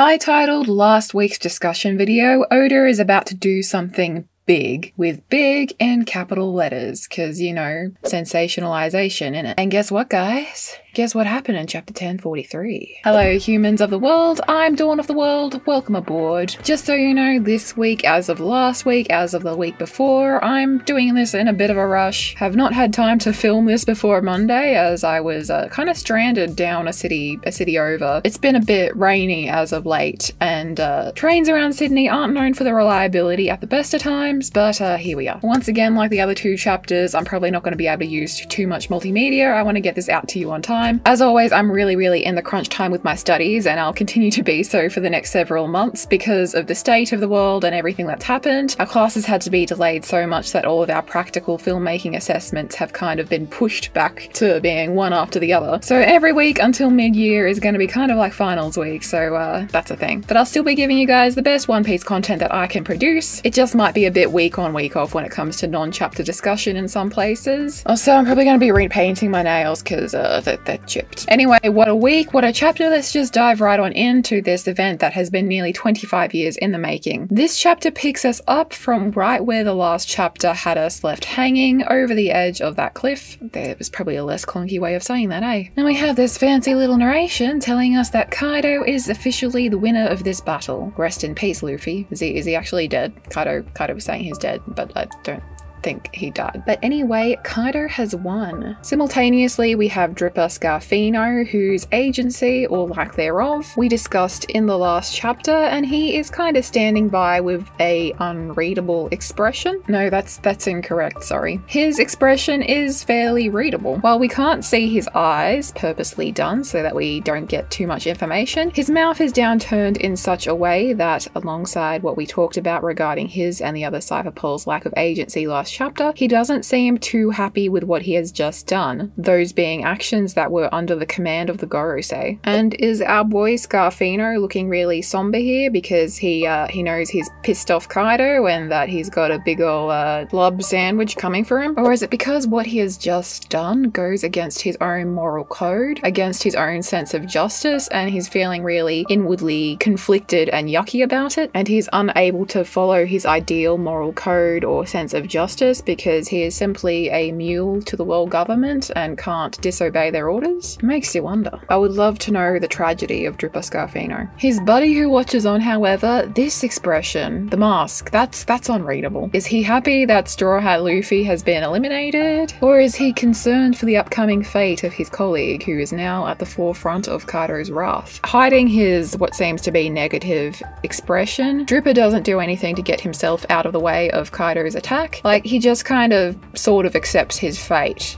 I titled last week's discussion video, Oda is about to do something big, with big in capital letters, because, you know, sensationalization in it. And guess what, guys? Guess what happened in chapter 1043? Hello, humans of the world. I'm Dawn of the World. Welcome aboard. Just so you know, this week, as of last week, as of the week before, I'm doing this in a bit of a rush. Have not had time to film this before Monday, as I was kind of stranded down a city over. It's been a bit rainy as of late, and trains around Sydney aren't known for their reliability at the best of times, but here we are. Once again, like the other two chapters, I'm probably not going to be able to use too much multimedia. I want to get this out to you on time. As always, I'm really in the crunch time with my studies, and I'll continue to be so for the next several months because of the state of the world and everything that's happened. Our classes had to be delayed so much that all of our practical filmmaking assessments have kind of been pushed back to being one after the other. So every week until mid-year is going to be kind of like finals week, so that's a thing. But I'll still be giving you guys the best One Piece content that I can produce. It just might be a bit week on, week off when it comes to non-chapter discussion in some places. Also, I'm probably going to be repainting my nails because they're chipped. Anyway, what a week, what a chapter. Let's just dive right on into this event that has been nearly 25 years in the making. This chapter picks us up from right where the last chapter had us left hanging over the edge of that cliff. There was probably a less clunky way of saying that, eh? And we have this fancy little narration telling us that Kaido is officially the winner of this battle. Rest in peace, Luffy. Is he actually dead? Kaido was saying he's dead, but I don't think he died. But anyway, Kaido has won. Simultaneously, we have Dripper Scarfino, whose agency, or lack thereof, we discussed in the last chapter, and he is kind of standing by with a unreadable expression. No, that's incorrect, sorry. His expression is fairly readable. While we can't see his eyes, purposely done so that we don't get too much information, his mouth is downturned in such a way that, alongside what we talked about regarding his and the other Cypher Pole's lack of agency last chapter, he doesn't seem too happy with what he has just done, those being actions that were under the command of the Gorosei. And is our boy Scarfino looking really somber here because he knows he's pissed off Kaido and that he's got a big ol' blub sandwich coming for him? Or is it because what he has just done goes against his own moral code, against his own sense of justice, and he's feeling really inwardly conflicted and yucky about it, and he's unable to follow his ideal moral code or sense of justice because he is simply a mule to the world government and can't disobey their orders? It makes you wonder. I would love to know the tragedy of Dripper Scarfino. His buddy who watches on, however, this expression, the mask, that's unreadable. Is he happy that Straw Hat Luffy has been eliminated? Or is he concerned for the upcoming fate of his colleague who is now at the forefront of Kaido's wrath? Hiding his what seems to be negative expression, Dripper doesn't do anything to get himself out of the way of Kaido's attack. Like, he just kind of sort of accepts his fate.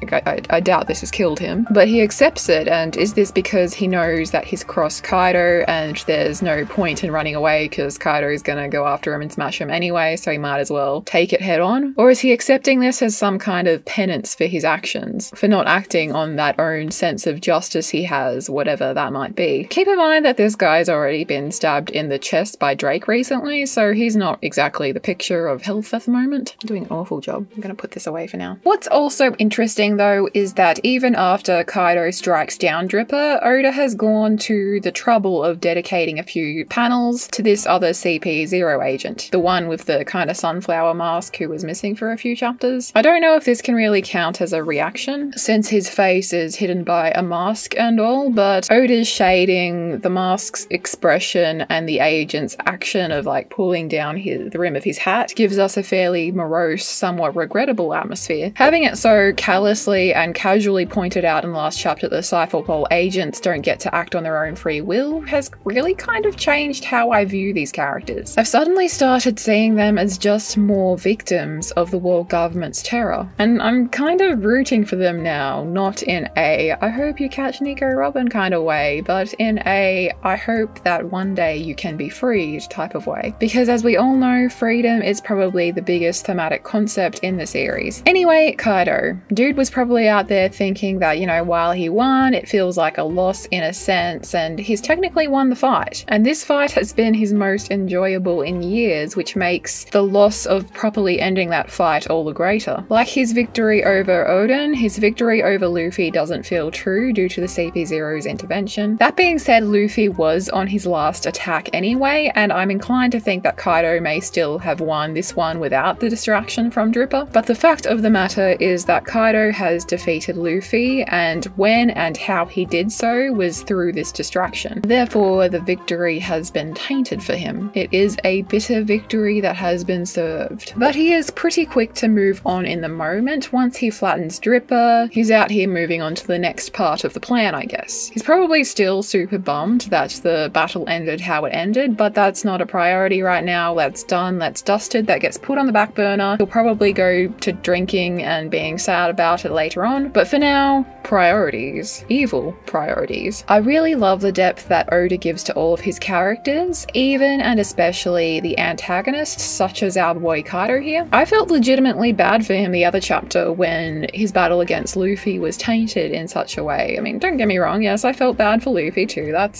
I doubt this has killed him, but he accepts it. And is this because he knows that he's crossed Kaido and there's no point in running away because Kaido is gonna go after him and smash him anyway, so he might as well take it head on? Or is he accepting this as some kind of penance for his actions, for not acting on that own sense of justice he has, whatever that might be? Keep in mind that this guy's already been stabbed in the chest by Drake recently, so he's not exactly the picture of health at the moment. I'm doing an awful job. I'm gonna put this away for now. What's also interesting though is that even after Kaido strikes down Dripper, Oda has gone to the trouble of dedicating a few panels to this other CP0 agent, the one with the kind of sunflower mask who was missing for a few chapters. I don't know if this can really count as a reaction since his face is hidden by a mask and all, but Oda's shading the mask's expression and the agent's action of like pulling down the rim of his hat gives us a fairly morose, somewhat regrettable atmosphere. Having it so callously and casually pointed out in the last chapter that the Cypher Pole agents don't get to act on their own free will has really kind of changed how I view these characters. I've suddenly started seeing them as just more victims of the world government's terror, and I'm kind of rooting for them now, not in a I hope you catch Nico Robin kind of way, but in a I hope that one day you can be freed type of way. Because as we all know, freedom is probably the biggest thematic concept concept in the series. Anyway, Kaido. Dude was probably out there thinking that, you know, while he won, it feels like a loss in a sense, and he's technically won the fight. And this fight has been his most enjoyable in years, which makes the loss of properly ending that fight all the greater. Like his victory over Oden, his victory over Luffy doesn't feel true due to the CP0's intervention. That being said, Luffy was on his last attack anyway, and I'm inclined to think that Kaido may still have won this one without the distraction from Dripper. But the fact of the matter is that Kaido has defeated Luffy, and when and how he did so was through this distraction. Therefore, the victory has been tainted for him. It is a bitter victory that has been served. But he is pretty quick to move on in the moment. Once he flattens Dripper, he's out here moving on to the next part of the plan, I guess. He's probably still super bummed that the battle ended how it ended, but that's not a priority right now. That's done, that's dusted, that gets put on the back burner. He'll probably go to drinking and being sad about it later on, but for now, priorities. Evil priorities. I really love the depth that Oda gives to all of his characters, even and especially the antagonists, such as our boy Kaido here. I felt legitimately bad for him the other chapter when his battle against Luffy was tainted in such a way. I mean, don't get me wrong, yes, I felt bad for Luffy too. That's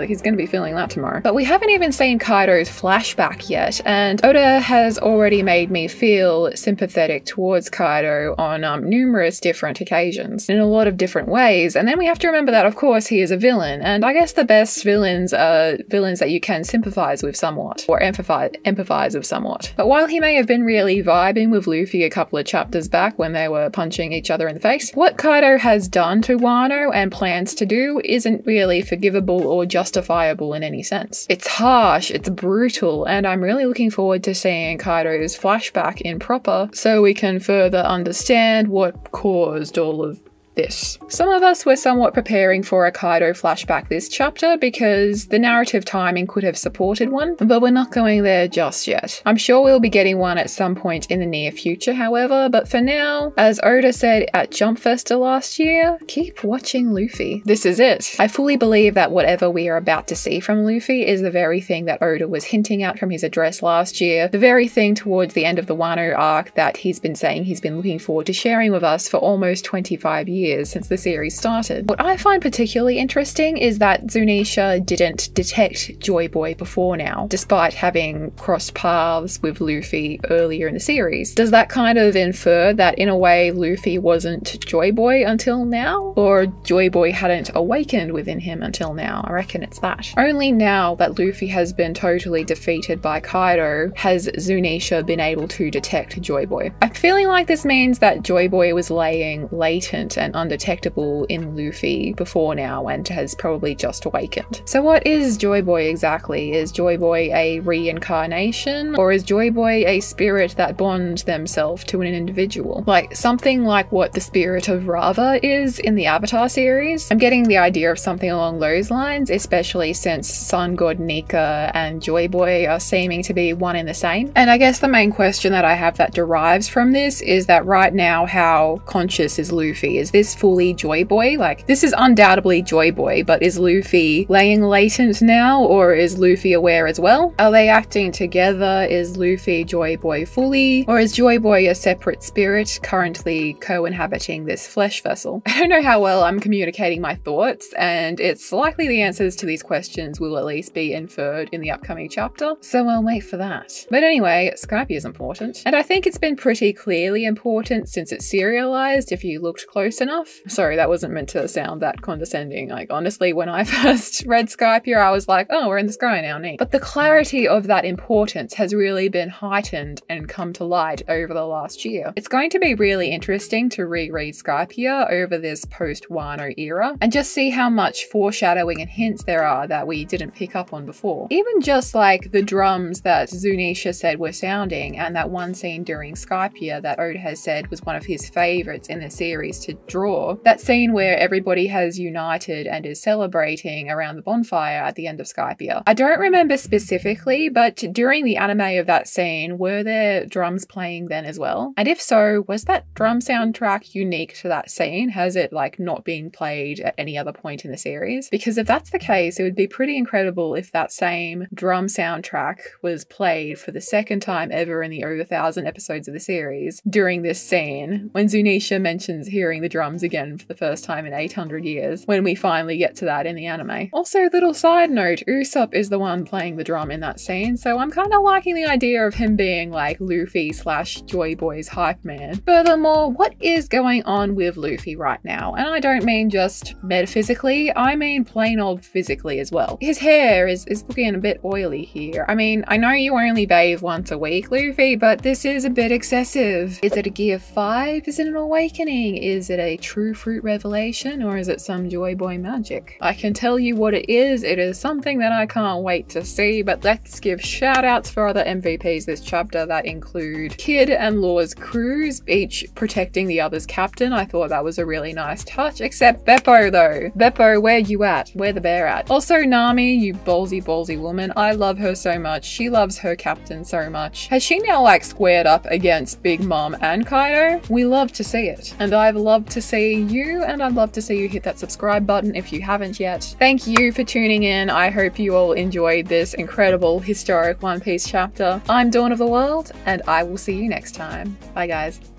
he's gonna be feeling that tomorrow. But we haven't even seen Kaido's flashback yet, and Oda has already made me feel sympathetic towards Kaido on numerous different occasions, in a lot of different ways. And then we have to remember that, of course, he is a villain, and I guess the best villains are villains that you can sympathize with somewhat, or empathize with somewhat. But while he may have been really vibing with Luffy a couple of chapters back when they were punching each other in the face, what Kaido has done to Wano and plans to do isn't really forgivable or justifiable in any sense. It's harsh, it's brutal, and I'm really looking forward to seeing Kaido's flashback in proper so we can further understand what caused all of this. Some of us were somewhat preparing for a Kaido flashback this chapter because the narrative timing could have supported one, but we're not going there just yet. I'm sure we'll be getting one at some point in the near future, however, but for now, as Oda said at Jump Festa last year, keep watching Luffy. This is it. I fully believe that whatever we are about to see from Luffy is the very thing that Oda was hinting at from his address last year, the very thing towards the end of the Wano arc that he's been saying he's been looking forward to sharing with us for almost 25 years since the series started. What I find particularly interesting is that Zunisha didn't detect Joy Boy before now, despite having crossed paths with Luffy earlier in the series. Does that kind of infer that in a way Luffy wasn't Joy Boy until now? Or Joy Boy hadn't awakened within him until now? I reckon it's that. Only now that Luffy has been totally defeated by Kaido has Zunisha been able to detect Joy Boy. I'm feeling like this means that Joy Boy was laying latent and undetectable in Luffy before now and has probably just awakened. So what is Joy Boy exactly? Is Joy Boy a reincarnation, or is Joy Boy a spirit that bonds themselves to an individual? Like something like what the spirit of Rava is in the Avatar series? I'm getting the idea of something along those lines, especially since Sun God Nika and Joy Boy are seeming to be one and the same. And I guess the main question that I have that derives from this is that right now, how conscious is Luffy? Is this fully Joy Boy? Like, this is undoubtedly Joy Boy, but is Luffy laying latent now, or is Luffy aware as well? Are they acting together? Is Luffy Joy Boy fully, or is Joy Boy a separate spirit currently co-inhabiting this flesh vessel? I don't know how well I'm communicating my thoughts, and it's likely the answers to these questions will at least be inferred in the upcoming chapter, so I'll wait for that. But anyway, Skype is important, and I think it's been pretty clearly important since it's serialized if you looked close enough. Sorry, that wasn't meant to sound that condescending. Like, honestly, when I first read Skypiea, I was like, oh, we're in the sky now, neat. But the clarity of that importance has really been heightened and come to light over the last year. It's going to be really interesting to reread Skypiea over this post-Wano era and just see how much foreshadowing and hints there are that we didn't pick up on before. Even just like the drums that Zunisha said were sounding, and that one scene during Skypiea that Oda has said was one of his favorites in the series to draw. That scene where everybody has united and is celebrating around the bonfire at the end of Skypiea. I don't remember specifically, but during the anime of that scene, were there drums playing then as well? And if so, was that drum soundtrack unique to that scene? Has it like not been played at any other point in the series? Because if that's the case, it would be pretty incredible if that same drum soundtrack was played for the second time ever in the over 1,000 episodes of the series during this scene, when Zunisha mentions hearing the drums again for the first time in 800 years, when we finally get to that in the anime. Also, little side note, Usopp is the one playing the drum in that scene, so I'm kind of liking the idea of him being like Luffy / Joy Boy's hype man. Furthermore, what is going on with Luffy right now? And I don't mean just metaphysically, I mean plain old physically as well. His hair is looking a bit oily here. I mean, I know you only bathe once a week, Luffy, but this is a bit excessive. Is it a Gear 5? Is it an awakening? Is it a true fruit revelation? Or is it some Joy Boy magic? I can tell you what it is something that I can't wait to see, but let's give shout outs for other MVPs this chapter that include Kid and Law's crews, each protecting the other's captain. I thought that was a really nice touch, except Beppo though. Beppo, where you at? Where the bear at? Also Nami, you ballsy woman. I love her so much. She loves her captain so much. Has she now like squared up against Big Mom and Kaido? We love to see it. And I've loved to see you, and I'd love to see you hit that subscribe button if you haven't yet. Thank you for tuning in. I hope you all enjoyed this incredible historic One Piece chapter. I'm Dawn of the World, and I will see you next time. Bye guys.